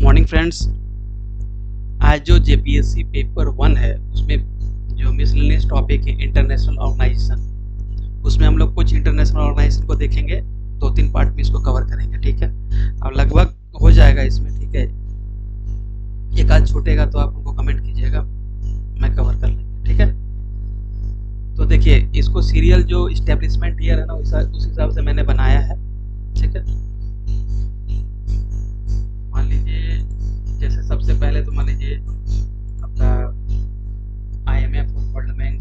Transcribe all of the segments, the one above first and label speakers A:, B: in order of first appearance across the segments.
A: Morning friends. आज जो JPSC paper 1 है उसमें जो मिसलेनियस टॉपिक है इंटरनेशनल ऑर्गेनाइजेशन, उसमें हम लोग कुछ इंटरनेशनल ऑर्गेनाइजेशन को देखेंगे। 2-3 पार्ट में इसको कवर करेंगे, ठीक है। अब लगभग हो जाएगा इसमें, ठीक है। एक आध छूटेगा तो आप हमको कमेंट कीजिएगा, मैं कवर कर लेंगे, ठीक है। तो देखिए, इसको सीरियल जो इस्टेब्लिशमेंट ईयर है ना उस हिसाब से मैंने बनाया है, ठीक है। मान लीजिए जैसे सबसे पहले तो मान लीजिए अपना IMF और वर्ल्ड बैंक,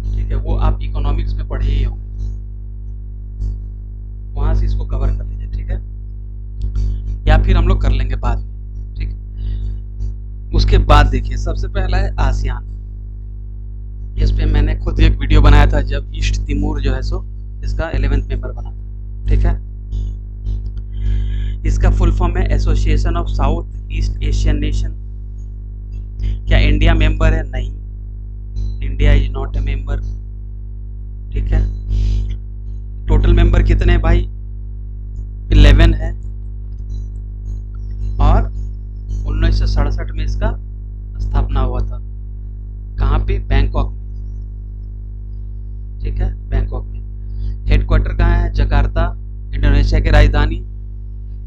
A: ठीक है, वो आप इकोनॉमिक्स में पढ़े ही होंगे, वहां से इसको कवर कर लीजिए, ठीक है। या फिर हम लोग कर लेंगे बाद में, ठीक है। उसके बाद देखिए सबसे पहला है आसियान। इस पे मैंने खुद एक वीडियो बनाया था जब ईस्ट तिमूर जो है सो इसका 11th मेंबर बना था, ठीक है। इसका फुल फॉर्म है association of south east Asian nation. क्या इंडिया मेंबर है? नहीं, India is not a member, ठीक है। टोटल मेंबर कितने हैं भाई? 11 है। और 1967 में इसका स्थापना हुआ था। कहाँ पे? बैंकॉक में, ठीक है, बैंकॉक में। हेडक्वार्टर कहाँ है? जकार्ता, इंडोनेशिया की राजधानी।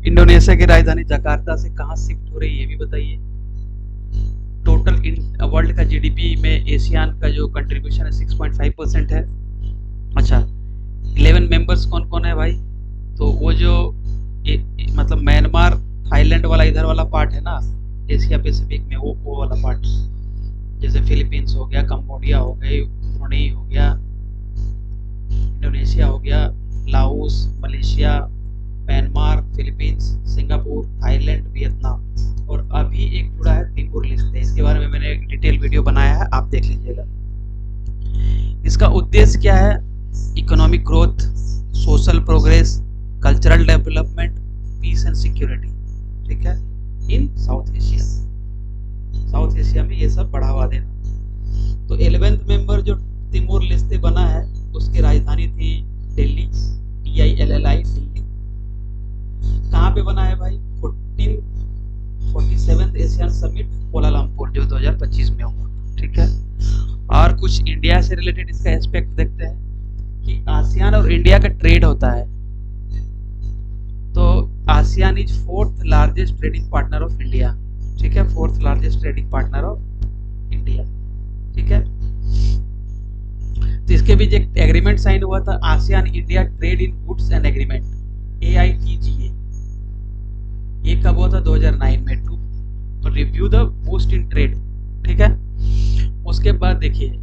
A: इंडोनेशिया की राजधानी जकार्ता से कहाँ शिफ्ट हो रही है ये भी बताइए। टोटल वर्ल्ड का जीडीपी में एशियान का जो कंट्रीब्यूशन है 6.5% है। अच्छा, 11 मेंबर्स कौन कौन है भाई? तो वो जो मतलब म्यांमार, थाईलैंड वाला इधर वाला पार्ट है ना एशिया पैसिफिक में, वो वाला पार्ट, जैसे फिलीपींस हो गया, कंबोडिया हो गई, ब्रुनेई हो गया, इंडोनेशिया हो गया, Laos, Malaysia, Myanmar, Philippines, Singapore, Thailand, Vietnam, और अभी एक जुड़ा है तिमोर लेस्ते। इसके बारे में मैंने एक डिटेल वीडियो बनाया है, आप देख लीजिएगा। इसका उद्देश्य क्या है? Economic growth, social progress, cultural development, peace and security, ठीक है, in South Asia. South Asia में ये सब बढ़ावा देना। तो 11th मेंबर जो तिमोर लेस्ते बना है उसकी राजधानी थी दिल्ली, DILLI, दिल्ली। कहाँ पे बना है भाई? 47th एशियन समिट कोलालमपुर जो 2025 में हुआ, ठीक है। और कुछ इंडिया से रिलेटेड इसका एस्पेक्ट देखते हैं कि आसियान और इंडिया का ट्रेड होता है। तो ASEAN is 4th largest trading partner of India, ठीक है, 4th largest trading partner of India, ठीक है। तो इसके बीच एक एग्रीमेंट साइन हुआ था, ASEAN India trade in goods and agreement, AITGA। ये कब हुआ था? 2009 में, to review the boost in trade, ठीक है। उसके बाद देखिए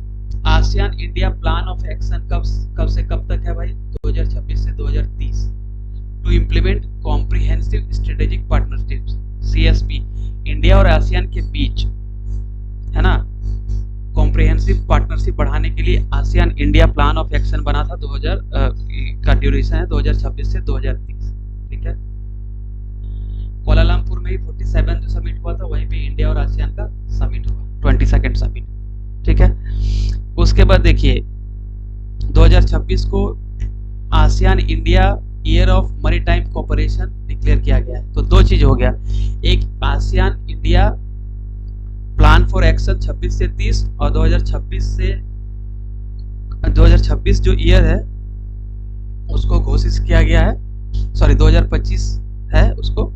A: ASEAN India plan of action कब से कब तक है भाई? 2026 से 2030, to implement comprehensive strategic partnerships, CSP, India और आसियान के बीच, है ना। कॉम्प्रिहेंसिव पार्टनरशिप बढ़ाने के लिए ASEAN India plan of action बना था 2000 का ड्यूरेशन है 2026 से 2030, ठीक है। कोलालमपुर में ही 47 जो समिट हुआ था वहीं पे इंडिया और आसियान का समिट हुआ, 22nd समिट, ठीक है। उसके बाद देखिए 2026 को ASEAN India year of maritime cooperation declare किया गया है। तो दो चीज हो गया, एक ASEAN India plan for action 26 से 30, और 2026 जो ईयर है उसको घोषित किया गया है, सॉरी 2025 है उसको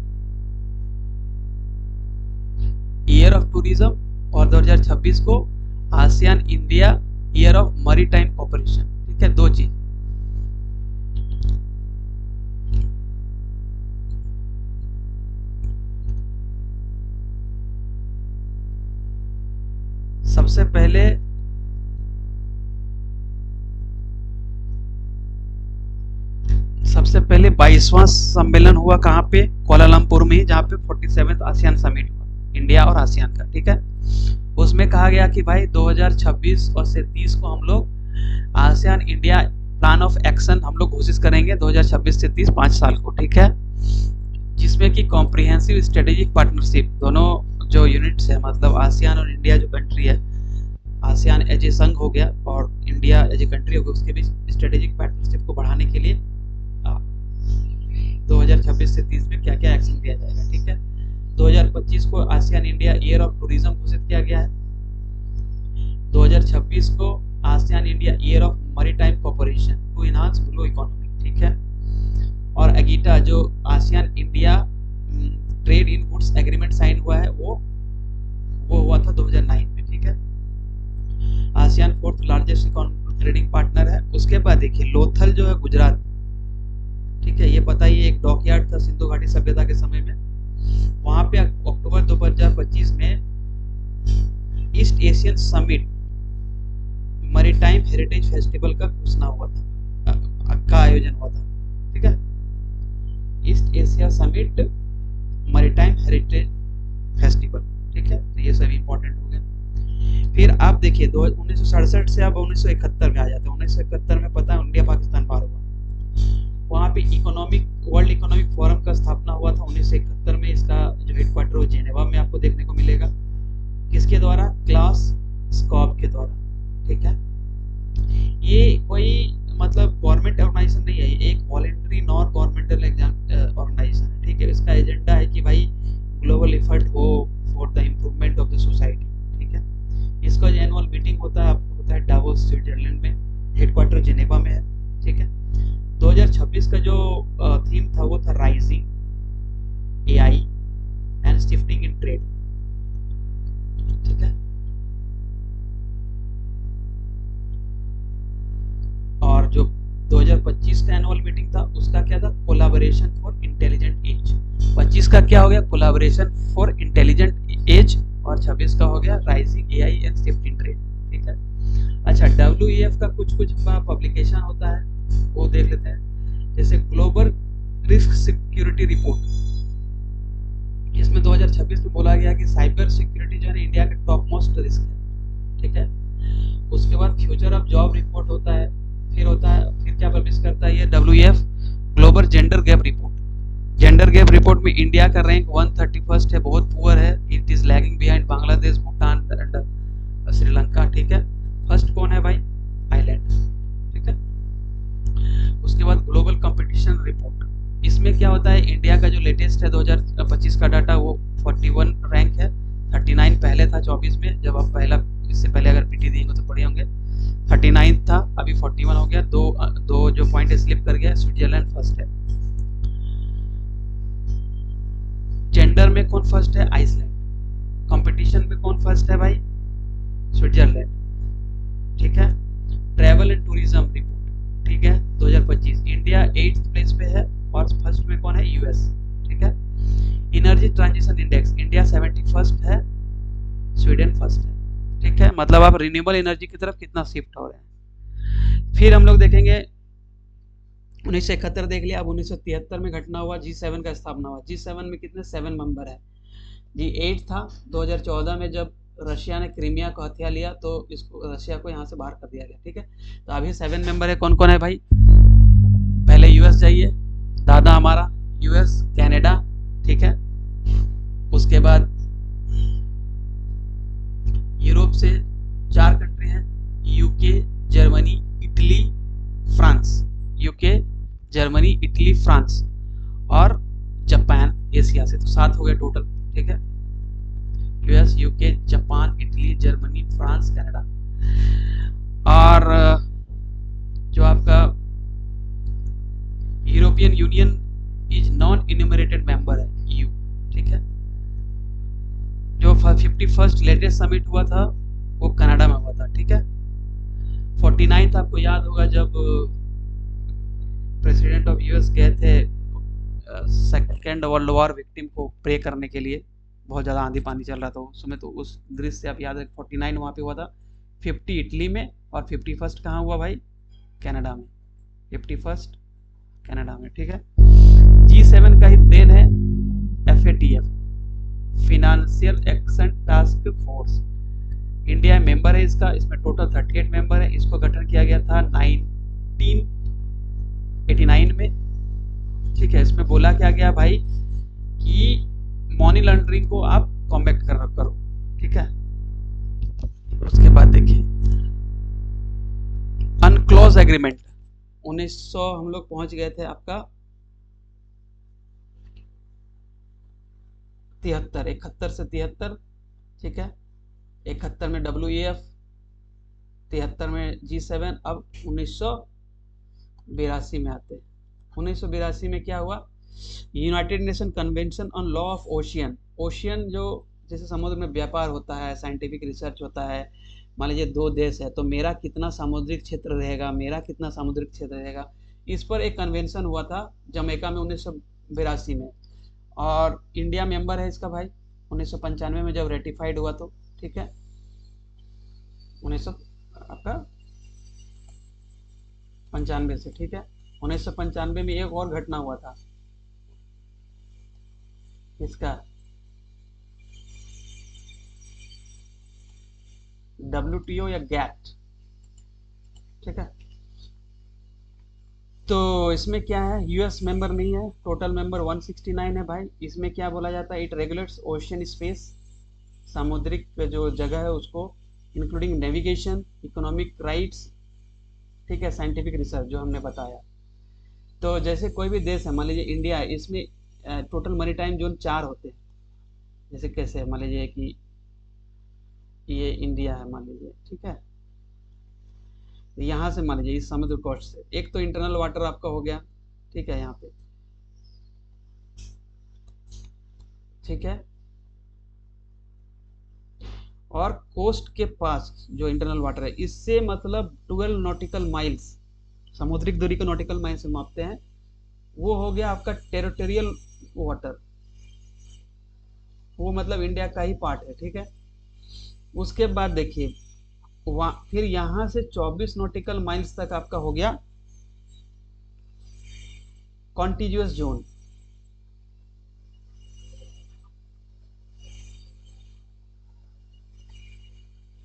A: ईयर ऑफ टूरिज्म, और 2026 को ASEAN India year of maritime cooperation, ठीक है। दो चीज। सबसे पहले 22वां सम्मेलन हुआ कहाँ पे? कोलालमपुर में, जहाँ पे 47th आसियान समिट हुआ इंडिया और आसियान का, ठीक है। उसमें कहा गया कि भाई 2026 और से 30 को हम लोग ASEAN India plan of action हम लोग घोषित करेंगे 2026 से 30, 5 साल को, ठीक है। जिसमें कि कॉम्प्रिहेंसिव स्ट्रेटेजिक पार्टनरशिप, दोनों जो यूनिट्स है, मतलब आसियान और इंडिया जो कंट्री है, आसियान एज ए संघ हो गया और इंडिया एज ए कंट्री हो गया, उसके बीच स्ट्रेटेजिक पार्टनरशिप को बढ़ाने के लिए 2026 से 30 में क्या क्या एक्शन लिया जाएगा, ठीक है। 2025 को ASEAN India year of tourism घोषित किया गया है। 2026 को ASEAN India year of maritime cooperation to enhance blue economy, ठीक है। और अगीटा जो ASEAN India trade in goods agreement sign हुआ है वो हुआ था 2009 में, ठीक है। ASEAN fourth largest trading partner है। उसके बाद देखिए लोथल जो है गुजरात, ठीक है, ये पता ही एक डॉकयार्ड था सिंधु घाटी सभ्यता के समय में। वहां पे अक्टूबर 2025 में east Asian summit maritime heritage festival का घोषणा हुआ था, का आयोजन हुआ था, ठीक है। East Asia summit maritime heritage festival, ठीक है। तो ये सब इंपॉर्टेंट हो गया। फिर आप देखिए 1967 से अब 1971 में आ जाते हैं। 1971 में पता है इंडिया पाकिस्तान बार हुआ, वहाँ पे वर्ल्ड इकोनॉमिक फोरम का स्थापना हुआ था 1971 में। इसका जो हेडक्वार्टर वो जेनेवा में आपको देखने को मिलेगा। किसके द्वारा? क्लास स्कॉब के द्वारा, ठीक है। ये कोई मतलब गवर्नमेंट ऑर्गेनाइजेशन नहीं है, ये एक वॉलेंटरी नॉन गवर्नमेंटल ऑर्गेनाइजेशन है, ठीक है। इसका एजेंडा है कि भाई ग्लोबल एफर्ट हो for the improvement of the society, ठीक है। इसका जो एनुअल मीटिंग होता है आपको होता है डावोस स्विट्जरलैंड में, हेडक्वार्टर जेनेवा में है, ठीक है। 2026 का जो थीम था वो था rising AI and shifting in trade, ठीक है। और जो 2025 का एनुअल मीटिंग था उसका क्या था? Collaboration for intelligent as. 25 का क्या हो गया? Collaboration for intelligent edge. और 26 का हो गया rising AI and shift in trade, ठीक है। अच्छा, WEF का कुछ पब्लिकेशन होता है वो देख लेते हैं। जैसे ग्लोबल रिस्क सिक्योरिटी रिपोर्ट, इसमें 2026 में बोला गया कि साइबर सिक्योरिटी जो है इंडिया का टॉप मोस्ट रिस्क है, ठीक है। उसके बाद फ्यूचर ऑफ जॉब रिपोर्ट होता है। फिर क्या पब्लिश करता है ये WEF? Global gender gap report. Gender gap report में इंडिया का रैंक 131 है, बहुत पुअर है। It is lagging behind Bangladesh, Bhutan and Sri Lanka, ठीक है। फर्स्ट कौन है भाई? थाईलैंड, ठीक है। उसके बाद ग्लोबल कंपटीशन रिपोर्ट, इसमें क्या होता है इंडिया का जो लेटेस्ट है 2025 का डाटा वो 41 रैंक है। 39 पहले था 24 में, जब आप इससे पहले अगर पीटी दिए तो पढ़े होंगे। 39 था, अभी 41 हो गया। दो जो पॉइंट स्लिप कर गया। स्विट्जरलैंड फर्स्ट है। जेंडर में कौन फर्स्ट है? आइसलैंड। कंपटीशन में कौन फर्स्ट है भाई? स्विट्जरलैंड, ठीक है। ट्रैवल एंड टूरिज्म रिपोर्ट, ठीक है, 2025 इंडिया 8th प्लेस पे है और फर्स्ट में कौन है? यूएस, ठीक है। Energy transition index India 71st है, स्वीडन फर्स्ट है, ठीक है। मतलब आप रिन्यूएबल एनर्जी की तरफ कितना शिफ्ट हो रहे हैं। फिर हम लोग देखेंगे 1971 देख लिया। अब 1973 में घटना हुआ, G7 का स्थापना हुआ। G7 में कितने? 7 मेंबर है। G8 था 2014 में, जब रशिया ने क्रीमिया को हथिया लिया तो इसको रशिया को यहाँ से बाहर कर दिया गया, ठीक है। तो अभी 7 मेंबर है। कौन कौन है भाई? पहले यूएस जाइए, दादा हमारा यूएस, कनाडा, ठीक है। उसके बाद यूरोप से 4 कंट्री हैं, UK, Germany, Italy, France. UK, Germany, Italy, France और जापान एशिया से, तो 7 हो गए टोटल, ठीक है। US, UK, Japan, Italy, Germany, France, Canada. और जो आपका European union is non enumerated member है, EU, ठीक है। जो 51st लेटेस्ट समिट हुआ था वो कनाडा में हुआ था, ठीक है। 49th आपको याद होगा जब प्रेसिडेंट ऑफ यूएस गए थे सेकेंड वर्ल्ड वॉर विक्टिम को प्रे करने के लिए। बहुत ज़्यादा आंधी पानी चल रहा था उस समय, तो उस दृश्य से आप याद है। 49 वहाँ पे हुआ था, 50 इटली में और 51st कहाँ हुआ भाई? कनाडा में। 51st कनाडा में, ठीक है। G7 का ही देन है FATF, financial action task force. India member है इसका। इसमें टोटल 38 मेंबर है। इसको गठन किया गया था 1989 में, ठीक है। इसमें बोला क्या गया भाई कि मनी लॉन्ड्रिंग को आप कॉम्बैट करो, ठीक है। उसके बाद देखिए अनक्लोज एग्रीमेंट 1900 हम लोग पहुंच गए थे आपका 73, 71 से 73, ठीक है। 71 में WEF, 73 में G7। अब 1982 में आते हैं। 1982 में क्या हुआ? United nation convention on law of ocean. Ocean जो जैसे समुद्र में व्यापार होता है, साइंटिफिक रिसर्च होता है, मान लीजिए दो देश है तो मेरा कितना सामुद्रिक क्षेत्र रहेगा, मेरा कितना सामुद्रिक क्षेत्र रहेगा, इस पर एक कन्वेंशन हुआ था जमैका में 1982 में, और इंडिया मेंबर है इसका भाई 1995 में जब रेटिफाइड हुआ तो, ठीक है। 1900 आपका 95 से, ठीक है। 1995 में एक और घटना हुआ था, इसका WTO या गैट, ठीक है। तो इसमें क्या है, यूएस मेंबर नहीं है, टोटल मेंबर 169 है भाई। इसमें क्या बोला जाता है, इट रेगुलेट्स ओशियन स्पेस, सामुद्रिक जो जगह है उसको, इंक्लूडिंग नेविगेशन, इकोनॉमिक राइट्स, ठीक है, साइंटिफिक रिसर्च जो हमने बताया। तो जैसे कोई भी देश है, मान लीजिए इंडिया है, इसमें टोटल मरीटाइम जोन 4 होते हैं। जैसे कैसे, मान लीजिए कि ये इंडिया है मान लीजिए, ठीक है। यहाँ से मान लीजिए इस समुद्र कोस्ट से, एक तो इंटरनल वाटर आपका हो गया, ठीक है, यहाँ पे, ठीक है। और कोस्ट के पास जो इंटरनल वाटर है, इससे मतलब 12 नॉटिकल माइल्स, समुद्रिक दूरी को नॉटिकल माइल से मापते हैं, वो हो गया आपका टेरिटोरियल वाटर, वो मतलब इंडिया का ही पार्ट है, ठीक है। उसके बाद देखिए फिर यहां से 24 नॉटिकल माइल्स तक आपका हो गया कॉन्टिन्यूअस जोन,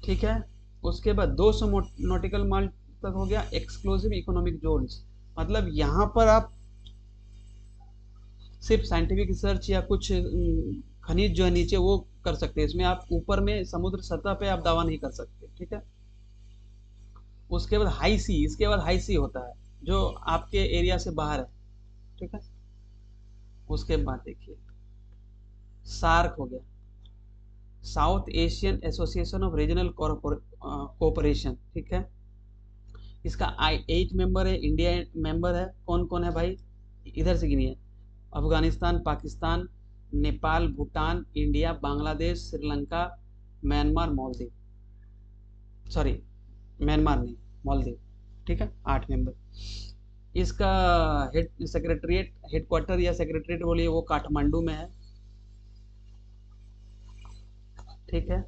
A: ठीक है। उसके बाद 200 नॉटिकल माइल तक हो गया एक्सक्लूसिव इकोनॉमिक जोन्स, मतलब यहां पर आप सिर्फ साइंटिफिक रिसर्च या कुछ खनिज जो है नीचे वो कर सकते हैं, इसमें आप ऊपर में समुद्र सतह पे आप दावा नहीं कर सकते, ठीक है। उसके बाद हाई सी, इसके बाद हाई सी होता है जो आपके एरिया से बाहर है, ठीक है। उसके बाद देखिए सार्क हो गया, south Asian association of regional cooperation, ठीक है। इसका 8 मेंबर है, इंडिया मेंबर है। कौन कौन है भाई, इधर से गिनिए, Afghanistan, Pakistan, Nepal, Bhutan, India, Bangladesh, Sri Lanka, Myanmar, Maldives, sorry Myanmar नहीं, मालदीव, ठीक है। 8 मेंबर। इसका हेड सेक्रेटरीट, हेडक्वार्टर या सेक्रेटरीट बोलिए, वो काठमांडू में है, ठीक है।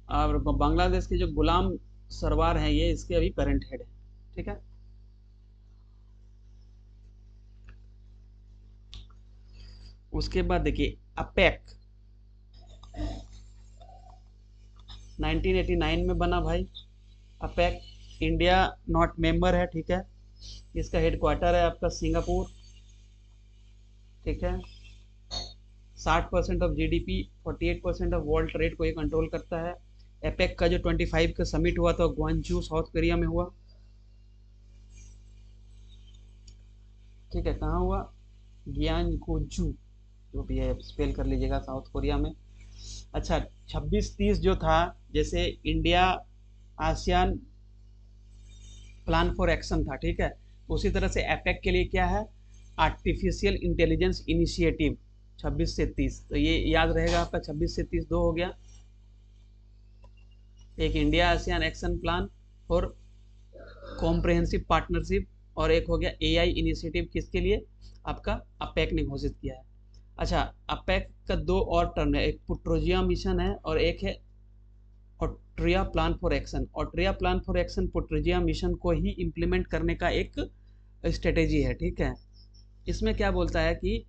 A: और बांग्लादेश के जो गुलाम सरवार हैं ये इसके अभी करंट हेड है, ठीक है। उसके बाद देखिए अपेक 1989 में बना भाई अपेक, इंडिया नॉट मेंबर है, ठीक है। इसका हेडक्वार्टर है आपका सिंगापुर, ठीक है। 60% of GDP, 48% of world trade को ये कंट्रोल करता है। एपेक का जो 25 का समिट हुआ था ग्वांगझू साउथ कोरिया में हुआ, ठीक है। कहाँ हुआ, ग्यानगुजू, जो भी है स्पेल कर लीजिएगा, साउथ कोरिया में। अच्छा 26-30 जो था, जैसे India ASEAN plan for action था, ठीक है। उसी तरह से एपेक के लिए क्या है, आर्टिफिशियल इंटेलिजेंस इनिशिएटिव 26 से 30, तो ये याद रहेगा आपका, 26 से 30 दो हो गया। एक India ASEAN action plan for comprehensive partnership, और एक हो गया एआई इनिशिएटिव, किसके लिए, आपका अपेक ने घोषित किया है। अच्छा अपेक का 2 और टर्म है, एक पुट्रोजिया मिशन है और एक है ऑट्रिया प्लान फॉर एक्शन। ऑट्रिया प्लान फॉर एक्शन पुट्रोजिया मिशन को ही इम्प्लीमेंट करने का एक स्ट्रेटेजी है, ठीक है। इसमें क्या बोलता है कि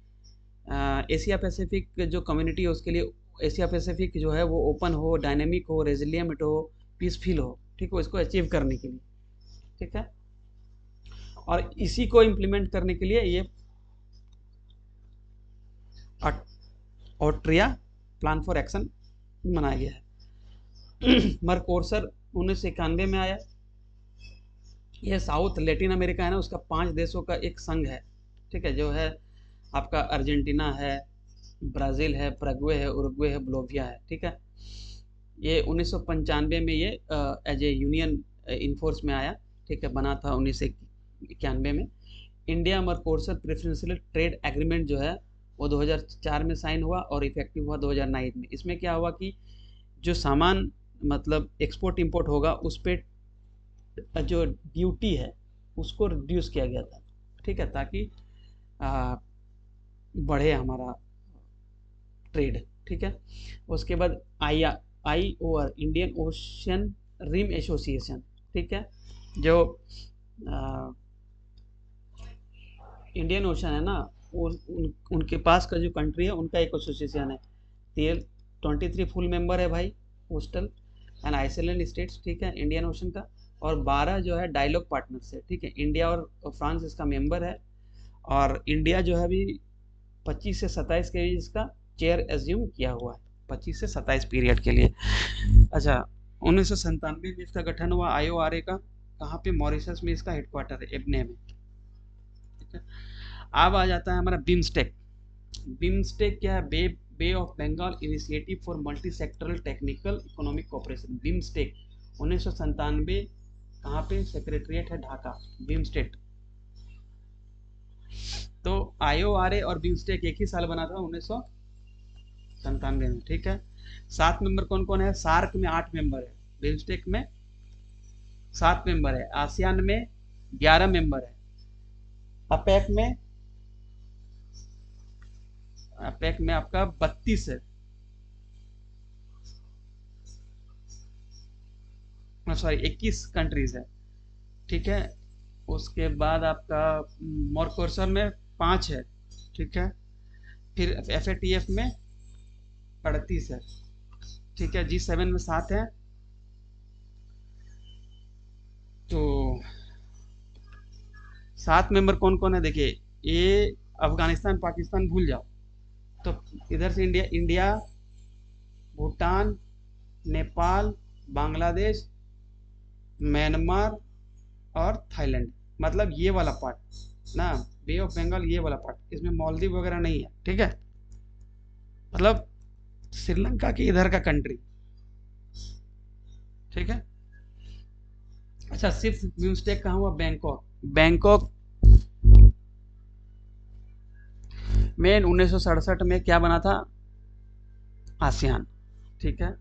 A: एशिया पैसिफिक जो कम्युनिटी है उसके लिए, एशिया पैसिफिक जो है वो ओपन हो, डायनेमिक हो, रेजिलियंट हो, पीसफुल हो, ठीक है, इसको अचीव करने के लिए, ठीक है। और इसी को इम्प्लीमेंट करने के लिए ये ऑट्रिया प्लान फॉर एक्शन बनाया गया है। मरकोर्सर 1991 में आया। ये साउथ लैटिन अमेरिका है ना, उसका 5 देशों का एक संघ है, ठीक है, जो है आपका अर्जेंटीना है, ब्राज़ील है, पैराग्वे है, उरुग्वे है, बोलिविया है, ठीक है। ये 1995 में ये एज ए यूनियन इनफोर्स में आया, ठीक है, बना था 1991 में। इंडिया मर्कोसर प्रेफरेंशियल ट्रेड एग्रीमेंट जो है वो 2004 में साइन हुआ और इफेक्टिव हुआ 2009 में। इसमें क्या हुआ कि जो सामान मतलब एक्सपोर्ट इंपोर्ट होगा उस पे जो ड्यूटी है उसको रिड्यूस किया गया था, ठीक है, ताकि बढ़े हमारा ट्रेड, ठीक है। उसके बाद IOR Indian Ocean Rim Association, ठीक है, जो इंडियन ओशन है ना, उनके पास का जो कंट्री है उनका एक एसोसिएशन है। 23 फुल मेंबर है भाई, कोस्टल एंड आइसलैंड स्टेट्स, ठीक है, इंडियन ओशन का। और 12 जो है डायलॉग पार्टनर्स है, ठीक है। इंडिया और फ्रांस इसका मेंबर है। और इंडिया जो है अभी 25 से 27 के बीच इसका चेयर एज्यूम किया हुआ है, 25 से 27 पीरियड के लिए। अच्छा, 1997 में इसका गठन हुआ IORA का। कहाँ पे? मॉरिशस में इसका हेडक्वार्टर है, एबने में, ठीक है। अब आ जाता है हमारा बिम्स्टेक। बिम्स्टेक क्या है? Bay of Bengal initiative for multi sectoral technical economic cooperation, BIMSTEC. 1997 कहाँ पे? सेक्रेटरिएट है ढाका, बिम्स्टेक। तो IORA और बिम्स्टेक एक ही साल बना था, 1997 में, ठीक है। 7 मेंबर कौन कौन है? सार्क में 8 मेंबर है, बिम्स्टेक में 7 मेंबर है, आसियान में 11 मेंबर है, अपेक में आपका 32 है, सॉरी 21 कंट्रीज है, ठीक है। उसके बाद आपका मॉर्कोसर में 5 है, ठीक है। फिर FATF में 38 है, ठीक है। G7 में 7 है। तो 7 मेंबर कौन कौन है देखिए, ये अफगानिस्तान पाकिस्तान भूल जाओ, तो इधर से इंडिया, भूटान, नेपाल, बांग्लादेश, म्यांमार और थाईलैंड, मतलब ये वाला पार्ट ना, बे ऑफ बंगाल ये वाला पार्ट, इसमें मालदीव वगैरह नहीं है, ठीक है, मतलब श्रीलंका के इधर का कंट्री, ठीक है। अच्छा, सिर्फ बिम्स्टेक कहाँ हुआ? बैंकॉक में 1967 में क्या बना था? आसियान, ठीक है।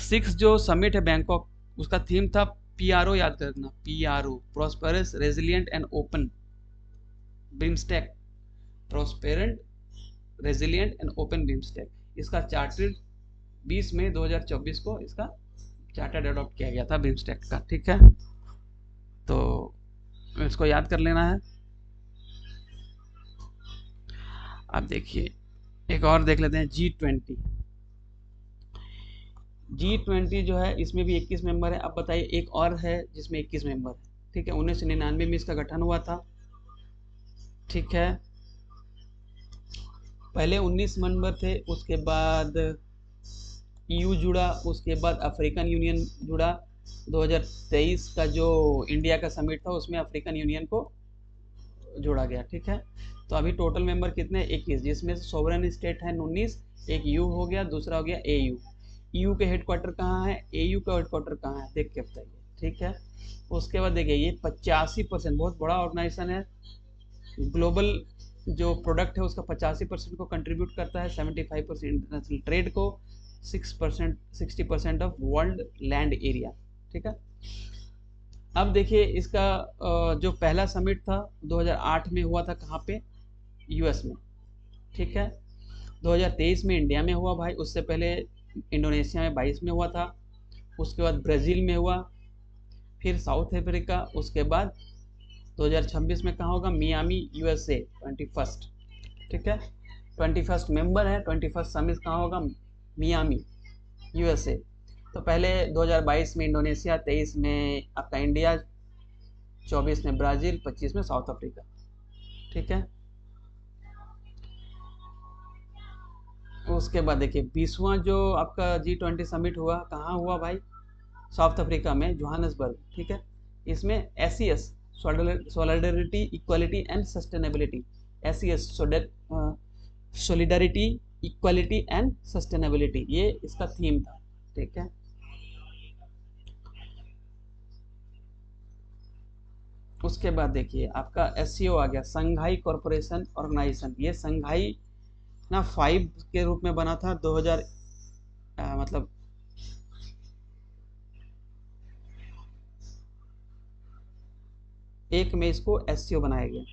A: 6 जो समिट है बैंकॉक, उसका थीम था PRO, याद करना, PRO, prosperous resilient and open BIMSTEC, prosperous resilient and open BIMSTEC. इसका चार्टर्ड 20 मई 2024 को इसका चार्टर्ड अडॉप्ट किया गया था बिम्स्टेक का, ठीक है। तो इसको याद कर लेना है। अब देखिए एक और देख लेते हैं, G20 जो है इसमें भी 21 मेंबर है। अब बताइए एक और है जिसमें 21 मेंबर है, ठीक है। 1999 में इसका गठन हुआ था, ठीक है। पहले 19 मेंबर थे, उसके बाद EU जुड़ा, उसके बाद अफ्रीकन यूनियन जुड़ा। 2023 का जो इंडिया का समिट था उसमें अफ्रीकन यूनियन को जोड़ा गया, ठीक है। तो अभी टोटल मेंबर कितने? 21, जिसमें से सोवरेन स्टेट है 19, एक यू हो गया, दूसरा हो गया AU। EU के हेडक्वार्टर कहाँ है? AU का हेडक्वार्टर कहाँ है? देख के बताइए, ठीक है। उसके बाद देखिए ये 85%, बहुत बड़ा ऑर्गेनाइजेशन है, ग्लोबल जो प्रोडक्ट है उसका 85% को कंट्रीब्यूट करता है, 75% इंटरनेशनल ट्रेड को, 60% ऑफ वर्ल्ड लैंड एरिया, ठीक है। अब देखिए इसका जो पहला समिट था 2008 में हुआ था, कहाँ पे? US में, ठीक है। 2023 में इंडिया में हुआ भाई, उससे पहले इंडोनेशिया में 22 में हुआ था, उसके बाद ब्राज़ील में हुआ, फिर साउथ अफ्रीका, उसके बाद 2026 में कहाँ होगा? मियामी USA 21st, ठीक है। 21st मेंबर है, 21st समिट कहाँ होगा? Miami USA। तो पहले 2022 में इंडोनेशिया, 23 में आपका इंडिया, 24 में ब्राज़ील, 25 में साउथ अफ्रीका, ठीक है। उसके बाद देखिए 20वां जो आपका G20 समिट हुआ, कहाँ हुआ भाई? साउथ अफ्रीका में, जोहान्सबर्ग, ठीक है। इसमें SES, solidarity, equality and sustainability, SES, solidarity, equality and sustainability, ये इसका थीम था। ठीक है, उसके बाद देखिए आपका एससीओ आ गया, संघाई कॉरपोरेशन ऑर्गेनाइजेशन। ये संघाई ना 5 के रूप में बना था 2000, मतलब 1 में इसको एससीओ बनाया गया।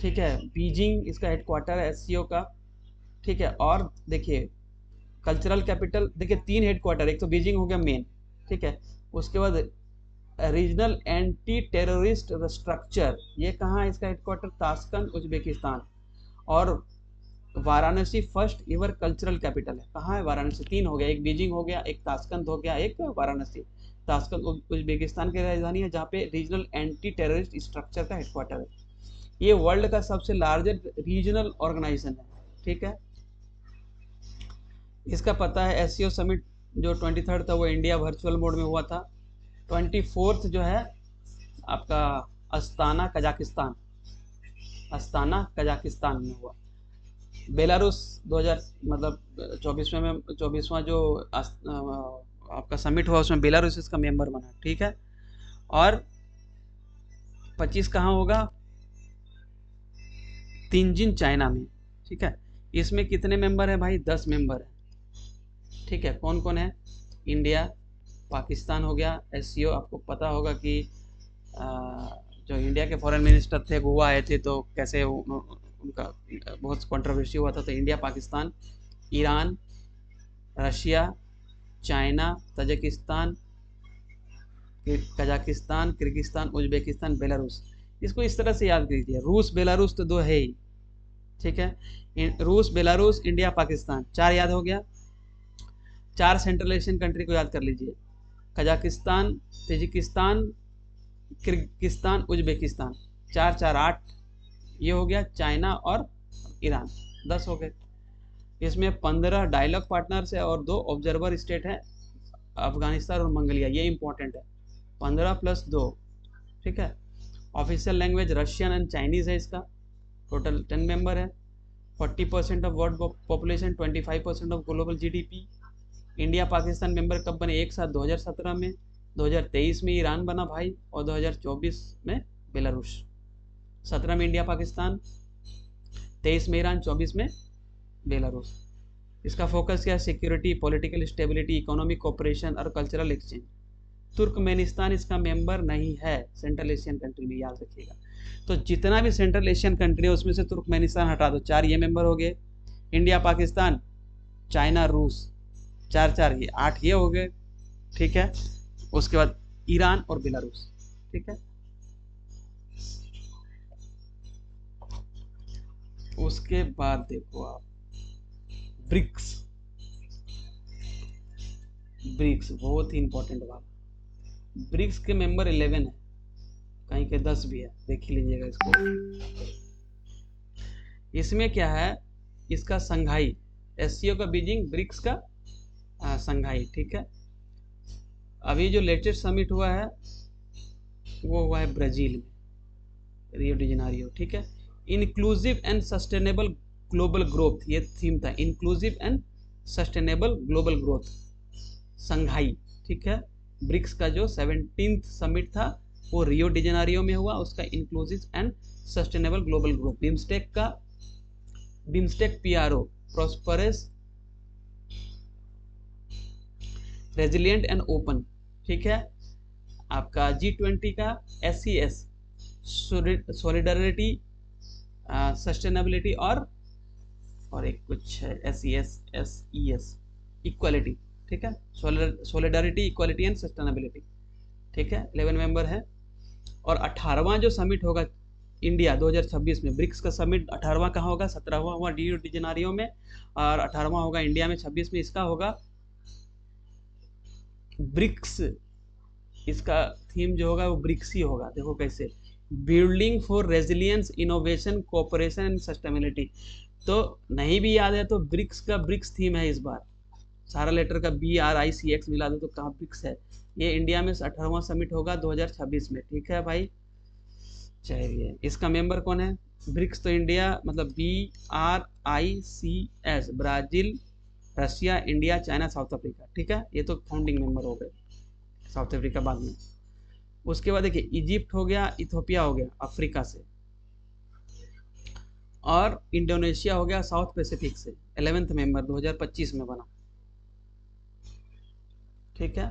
A: ठीक है, बीजिंग इसका हेडक्वार्टर है एससीओ का। ठीक है, और देखिए कल्चरल कैपिटल, देखिए 3 हेडक्वार्टर, एक तो बीजिंग हो गया मेन। ठीक है, उसके बाद रीजनल एंटी टेररिस्ट स्ट्रक्चर, ये कहाँ है इसका हेडक्वार्टर? Tashkent Uzbekistan. और Varanasi first ever cultural capital है, कहाँ है? वाराणसी। 3 हो गया, एक बीजिंग हो गया, एक ताशकंद हो गया, एक वाराणसी। ताशकंद उज्बेकिस्तान की राजधानी है, जहाँ पे रीजनल एंटी टेररिस्ट स्ट्रक्चर का हेडक्वार्टर है। ये वर्ल्ड का सबसे लार्जेस्ट रीजनल ऑर्गेनाइजेशन है। ठीक है, इसका पता है एससीओ समिट जो 23rd था वो इंडिया वर्चुअल मोड में हुआ था। 24th जो है आपका अस्ताना कजाकिस्तान, अस्ताना कजाकिस्तान में हुआ। बेलारूस 2000 मतलब 24वां जो आपका समिट हुआ उसमें बेलारूस इसका मेंबर बना। ठीक है, और 25 कहाँ होगा? तिनजिन चाइना में। ठीक है, इसमें कितने मेंबर है भाई? 10 मेंबर है। ठीक है, कौन कौन है? इंडिया, पाकिस्तान हो गया एससीओ। आपको पता होगा कि जो इंडिया के फॉरेन मिनिस्टर थे गोवा आए थे, तो कैसे उनका बहुत कंट्रोवर्सी हुआ था। तो India, Pakistan, Iran, Russia, China, Tajikistan, Kazakhstan, Kyrgyzstan, Uzbekistan, Belarus. इसको इस तरह से याद कीजिए, रूस बेलारूस तो 2 है ही। ठीक है, रूस बेलारूस इंडिया पाकिस्तान 4 याद हो गया। 4 सेंट्रल एशियन कंट्री को याद कर लीजिए, कजाकिस्तान, तजिकिस्तान, किर्गिस्तान, उज्बेकिस्तान। 4 4 8, ये हो गया। चाइना और ईरान 10 हो गए। इसमें 15 डायलॉग पार्टनर्स है और 2 ऑब्जर्वर स्टेट है, अफगानिस्तान और मंगोलिया। ये इंपॉर्टेंट है, 15 + 2। ठीक है, official language Russian and Chinese है इसका। टोटल 10 मेंबर है। 40% of world population, 25% of global GDP. India Pakistan member कब बने? एक साथ 2017 में, 2023 में ईरान बना भाई, और 2024 में बेलारूस। 17 में इंडिया पाकिस्तान, 23 में ईरान, 24 में बेलारूस। इसका फोकस क्या है? Security, political stability, economic cooperation और कल्चरल एक्सचेंज। तुर्कमेनिस्तान इसका मेंबर नहीं है सेंट्रल एशियन कंट्री में, याद रखिएगा। तो जितना भी सेंट्रल एशियन कंट्री है उसमें से तुर्कमेनिस्तान हटा दो। 4 ये मेंबर हो गए, इंडिया पाकिस्तान, चाइना, रूस, 4 4 ये 8 ये हो गए। ठीक है, उसके बाद ईरान और बेलारूस। ठीक है, उसके बाद देखो आप ब्रिक्स। ब्रिक्स बहुत ही इंपॉर्टेंट बात। ब्रिक्स के मेंबर 11 है, कहीं के 10 भी है, देख ही लीजिएगा इसको। इसमें क्या है? इसका संघाई, एससीओ का बीजिंग, ब्रिक्स का संघाई। ठीक है, अभी जो लेटेस्ट समिट हुआ है वो हुआ है ब्राजील में, रियो डी जेनेरियो। ठीक है, inclusive and sustainable global growth, ये थीम था, inclusive and sustainable global growth, Shanghai. ठीक है, ब्रिक्स का जो 17th समिट था वो रियो डी जेनेरियो में हुआ, उसका inclusive and sustainable global growth. BIMSTEC का, BIMSTEC PRO, prosperous, resilient and open. ठीक है, आपका G20 का SCS, सॉलिडरिटी, सस्टेनेबिलिटी, और एक कुछ है SES, इक्वालिटी। ठीक है, सॉलिडरिटी, इक्वालिटी एंड सस्टेनेबिलिटी। ठीक है, 11 मेंबर है। और 18वां जो समिट होगा इंडिया 2026 में, ब्रिक्स का समिट 18वां कहाँ होगा? 17वां हुआ रियो डी जेनेरियो में, और 18वां होगा इंडिया में 26 में। इसका होगा ब्रिक्स, इसका थीम जो होगा वो ब्रिक्स ही होगा। देखो कैसे, building for resilience, innovation, cooperation and sustainability. तो नहीं भी याद है तो ब्रिक्स का ब्रिक्स थीम है इस बार। सारा लेटर का BRICS मिला दो तो कहाँ ब्रिक्स है। ये इंडिया में 18वां समिट होगा 2026 में। ठीक है भाई, चलिए इसका मेंबर कौन है? ब्रिक्स तो इंडिया मतलब BRICS, Brazil, Russia, India, China, south Africa, ठीक है, ये तो फाउंडिंग मेंबर हो गए, साउथ अफ्रीका बाद में। उसके बाद देखिए इजिप्ट हो गया, इथोपिया हो गया अफ्रीका से, और इंडोनेशिया हो गया साउथ पैसिफिक से, 11th मेंबर 2025 में बना, ठीक है।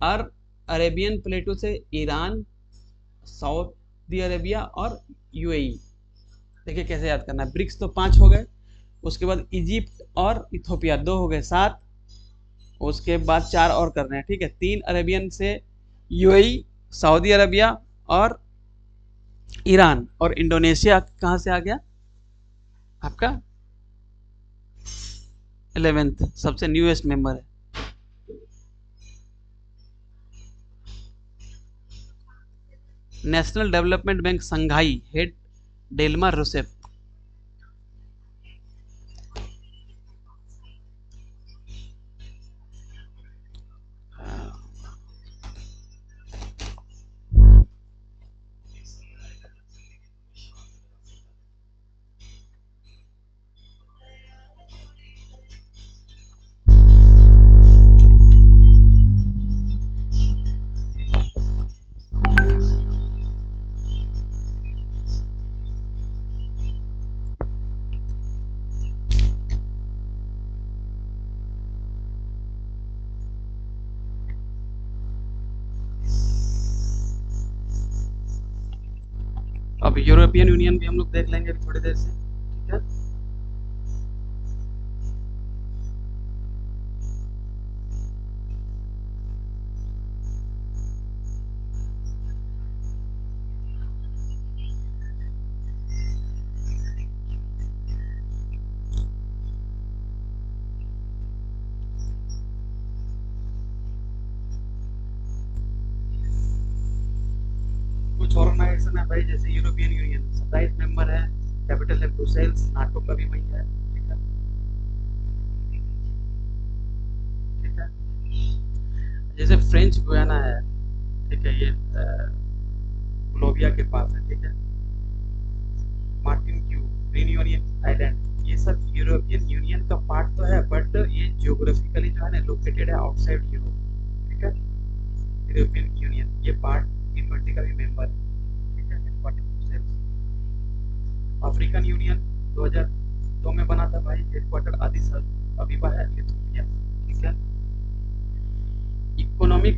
A: और अरेबियन प्लेटू से ईरान, सऊदी अरेबिया और यूएई। देखिए कैसे याद करना है, ब्रिक्स तो 5 हो गए, उसके बाद इजिप्ट और इथोपिया 2 हो गए 7, उसके बाद 4 और करने हैं, ठीक है। 3 अरेबियन से यूएई, सऊदी अरबिया और ईरान, और इंडोनेशिया कहाँ से आ गया आपका 11th, सबसे न्यूएस्ट मेंबर है। नेशनल डेवलपमेंट बैंक संघाई, हेड डेल्मा रूसेफ। अब यूरोपियन यूनियन भी हम लोग देख लेंगे थोड़ी देर से, ठीक है। कुछ ऑर्गेनाइजेशन है भाई, जैसे यूरोपियन यूनियन 27 मेंबर है, कैपिटल है ब्रुसेल्स, नाटो का भी वही है, ठीक है, ठीक है। जैसे फ्रेंच गुयाना है, ठीक है, ये कोलंबिया के पास है, ठीक है। मार्टिन क्यू, रियूनियन आइलैंड, ये सब यूरोपियन यूनियन का पार्ट तो है, बट ये जियोग्राफिकली जो है ना लोकेटेड है आउटसाइड यूरोप, ठीक है। यूरोपियन यूनियन ये पार्ट G20 का भी मेंबर है, ठीक है, हेडक्वार्टर ब्रुसेल्स। अफ्रीकन यूनियन 2002 में बना था भाई, हेडक्वार्टर आदिस अबीबा है, इथियोपिया, ठीक है। Economic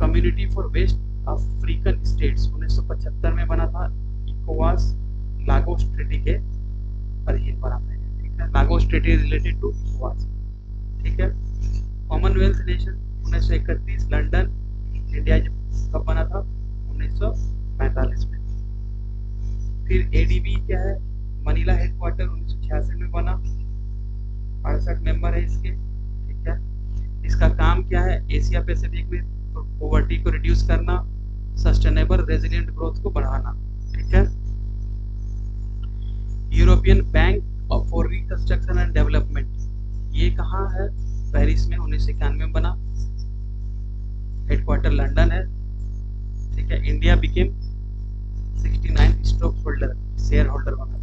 A: community for West African states 1975 में बना था, इकोवास लागोस ट्रीटी के अधीन बना था, ठीक है। लागोस ट्रीटी रिलेटेड टू इकोवास, ठीक है। कॉमनवेल्थ नेशन 1931 लंदन, इंडिया कब बना था 1945 में। फिर एडीबी क्या है, मनीला हेडक्वार्टर 1966 में बना, 68 मेंबर है इसके, ठीक है। इसका काम क्या है, एशिया पैसिफिक में पॉवर्टी को रिड्यूस करना, सस्टेनेबल रेजिलिएंट ग्रोथ को बढ़ाना, ठीक है। European bank for reconstruction and development, ये कहाँ है, पेरिस में 1991 में बना, हेडक्वार्टर लंदन है, ठीक है। India became 69 stock holder, share holder बना,